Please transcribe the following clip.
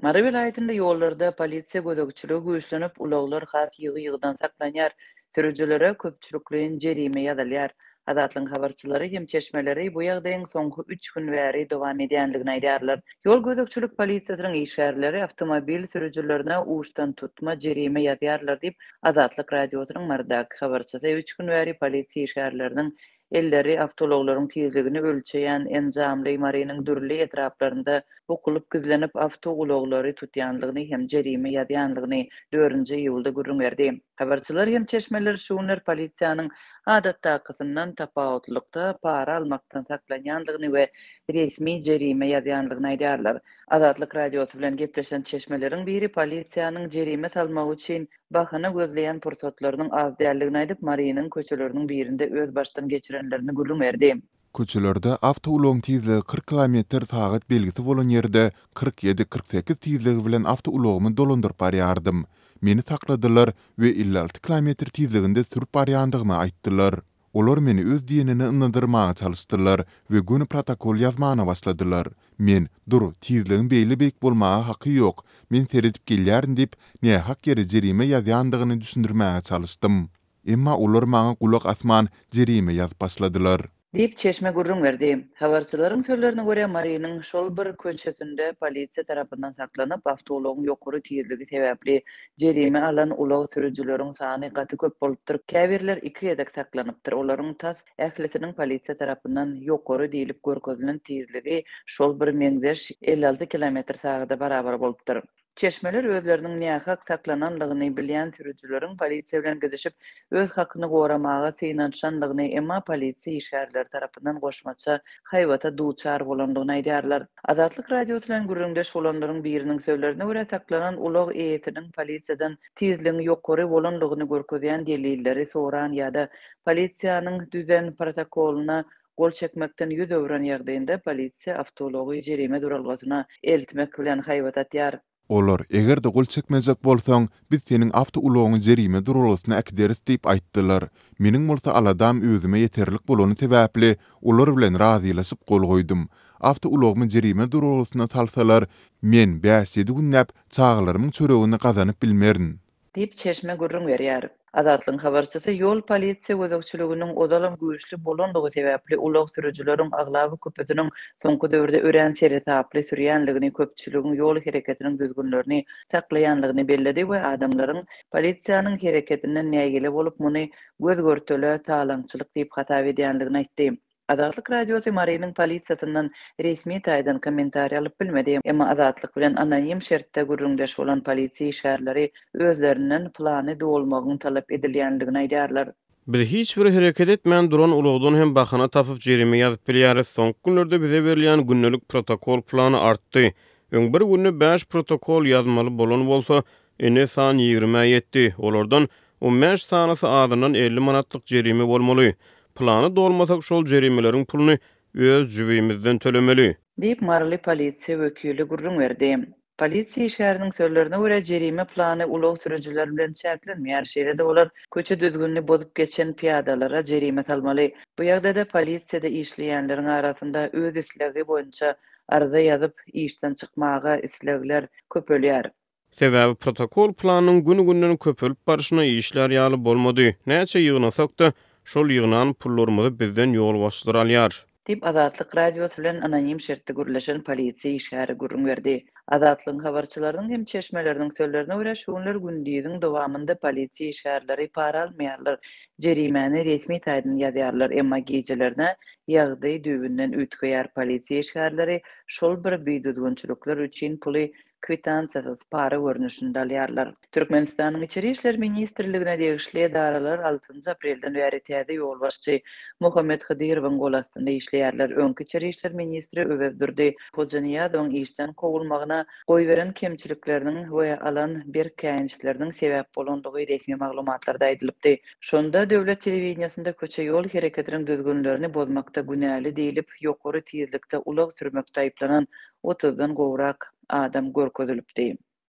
Mara vilayetinde yollarda polisiya gözükçülüğü güýçlenip ulaglar has ýygy-ýygydan saklanýar. Sürüjülere köpçülikliň jerime ýazalýar. Adatlyň habarçylary hem çeşmeleri bu ýagdaýyň soňky 3 gün bäri dowam edýänligini aýdýarlar. Yol gözükçülük polisiýasynyň işgärleri awtomobil sürüjülerine uşdan tutma jerime ýazýarlar diýip Adatlyk radiosynyň mardaky habarçysy 3 gün bäri polisiýa işgärleriniň elleri awtologlaryň tezligini ölçeýän enjamly mariyanyň dürli etraplarynda okulup gizlenip awtologları tutýanlygyny hem jerime ýazýanlygyny 4-nji ýylda gürrüň berdi. Habarçylar hem çeşmeler şuňlar polisiýanyň adatdakysyndan tapawutlykda para almakdan saklanýanlygyny we resmi jerime ýazýanlygyny aýdýarlar. Adatlyk radiosy bilen gepleşen çeşmeleriň biri polisiýanyň jerime salmagy üçin bahana gözleýän pursatlarynyň az däldigini aýdyp Mariýanyň köçeleriniň birinde öz başdan geçirenlerini gürrüň berdi. Köçelerde awtoulogyň tizligi 40 km sagat belgisi bolan ýerde 47-48 tizligi bilen awtoulogymy dolandyryp barýardım. Meni sakladylar we 56 km tizliginde sürüp barýandygymy aýtdylar. Olar meni öz diýenini ynandyrmaga çalyşdylar we göni protokol ýazmana başladylar. Men dur, tizligin beýle bek bolmaga haky ýok. Men seredip gelýärdim diýip nähak ýere jerime ýazýandygyny düşündirmäge çalyşdym. Emma olar maňa kulak asman jerime ýazyp başladylar. Diýip çeşme gürrüň berdi. Habarçylaryň sözlerine görä Mariýanyň şol bir köçesinde polisiýa tarapyndan saklanyp awtologyň ýokary tezligi sebäpli jerime alan ulag sürüjüleriň sany gaty köp bolupdyr. Käbirler 2 ýedek saklanypdyr. Olaryň tas ählisiniň polisiýa tarapyndan ýokary diýilip görkezlen tezligi şol bir meňzeş 56 km/sagda barabar bolupdyr. Çeşmeler özleriniň nähak saklananlygyny bilýän sürüjüleriň polisiýa bilen gezişip öz hakyny goramaga synanşanlygyny emma polisiýa işgärleri tarapyndan goşmaça haýwata duçar bolandygyny aýdýarlar. Adatlyk radiosu bilen gürrüňdeş bolanlaryň biriniň sözlerine görä saklanan ulag eýetiniň polisiýadan tezligiň ýokary bolandygyny görkezýän delilleri soran ýa-da polisiýanyň düzen protokoluna gol çekmekden ýüz öwren ýagdaýynda polisiýa awtology jerime duralgasyna eltmek bilen haýwat atýar. Olar, eger de gol çekmejek bolsaň, biz senin awtoulogyny jerime durulasyna äkderis diýip aýtdylar. Meniň bolsa aladam özüme ýeterlik bolany sebäpli olar bilen razylaşyp gol goýdum. Awtoulogymy jerime durulasyna salsalar, men 5-7 günnäp çağlarymyň çöregini gazanyp bilmerin. Diýip çeşme gürrüň berýär. Adatlyň habarçysy ýol polisiýa gözükçüliginiň odalam güýçli bolandygy sebäpli ulag sürüjüleriň aglaby köpetiniň soňky döwürde ören seri taply sürýänligini, köpçüligiň ýol hereketiniň düzgünlerini saklaýanlygyny belledi we adamlaryň polisiýanyň hereketinden nägili bolup muny göz görtele talançylyk diýip hatap edýänligini aýtdy. Adatlyk radiosu Mariýanyň polisiýasyndan resmi taýdan kommentariýa alyp bilmedi. Emma Adatlyk bilen anonim şertde gürrüňdeş bolan polisiýa işgärleri özlerinden plany dolmagyny talap edilýänligini aýdýarlar. Biz hiç bir hereket etmeyen duran ulagdan hem bahana tapıp jerime ýazyp bilýäris. Soňky günlerde bize berilýän günnelik protokol plany artdy. Öň bir günne 5 protokol ýazmaly bolan bolsa, ene san 20 ýetdi. Olardan 15 sanysy adından 50 manatlyk jerime bolmaly. Plany dolmasak şol jerimelerin pulunu öz jübimizden tölemeli. Diýip Marly polisiýa wekili gürrüň berdi. Polisiýa işgäriniň sözlerine görä jerime plany ulag sürüjüler bilen çäklenmeýär. Şeýle-de olar köçe düzgünlüğini bozup geçen piyadalara jerime salmaly. Bu ýagdaýda polisiýada işleýänleriň arasynda öz islegi boýunça arada ýazyp işden çykmaga islegler köpelýär. Sebäbi protokol planynyň günü-günden köpelip barşyna işler ýaly bolmady. Näçe ýygnasak da şol ýygnan pullarymyzy bizden ýol başdyralýar. Diýip Adatlyk radiosu bilen anonim şertde gürleşen polisiýa işgäri gürrüň berdi. Adatlyň habarçylarynyň hem çeşmeleriniň sözlerine görä şuňlar gündiýiň dowamında polisiýa işgärleri para almaýarlar, jerimeni resmi taýdan ýazýarlar, emma gecelerine ýagdaý düýbünden ütgeýär polisiýa işgärleri şol bir büýdüdgünçilikler üçin puly kwitansiýasy para görnüşinde alýarlar. Türkmenistanyň Içeri işler ministrligine degişli edaralar 6 aprelden bäri täze ýol başçy Muhammed Hadirowyň gol astynda işleýärler. Öňki Içeri işler ministri Öwezdirdi Hojaniýadowyň işden kowulmagyna goýberen kemçilikleriniň we alan bir käňçileriniň sebäp bolandygy resmi maglumatlarda aýdylypdy. Şonda döwlet telewiziýasynda köçe ýol hereketiniň düzgünlerini bozmakda günäli diýilip ýokary tezlikde ulag sürmekde aýplanan 30-dan gowrak adam görkezilipdi.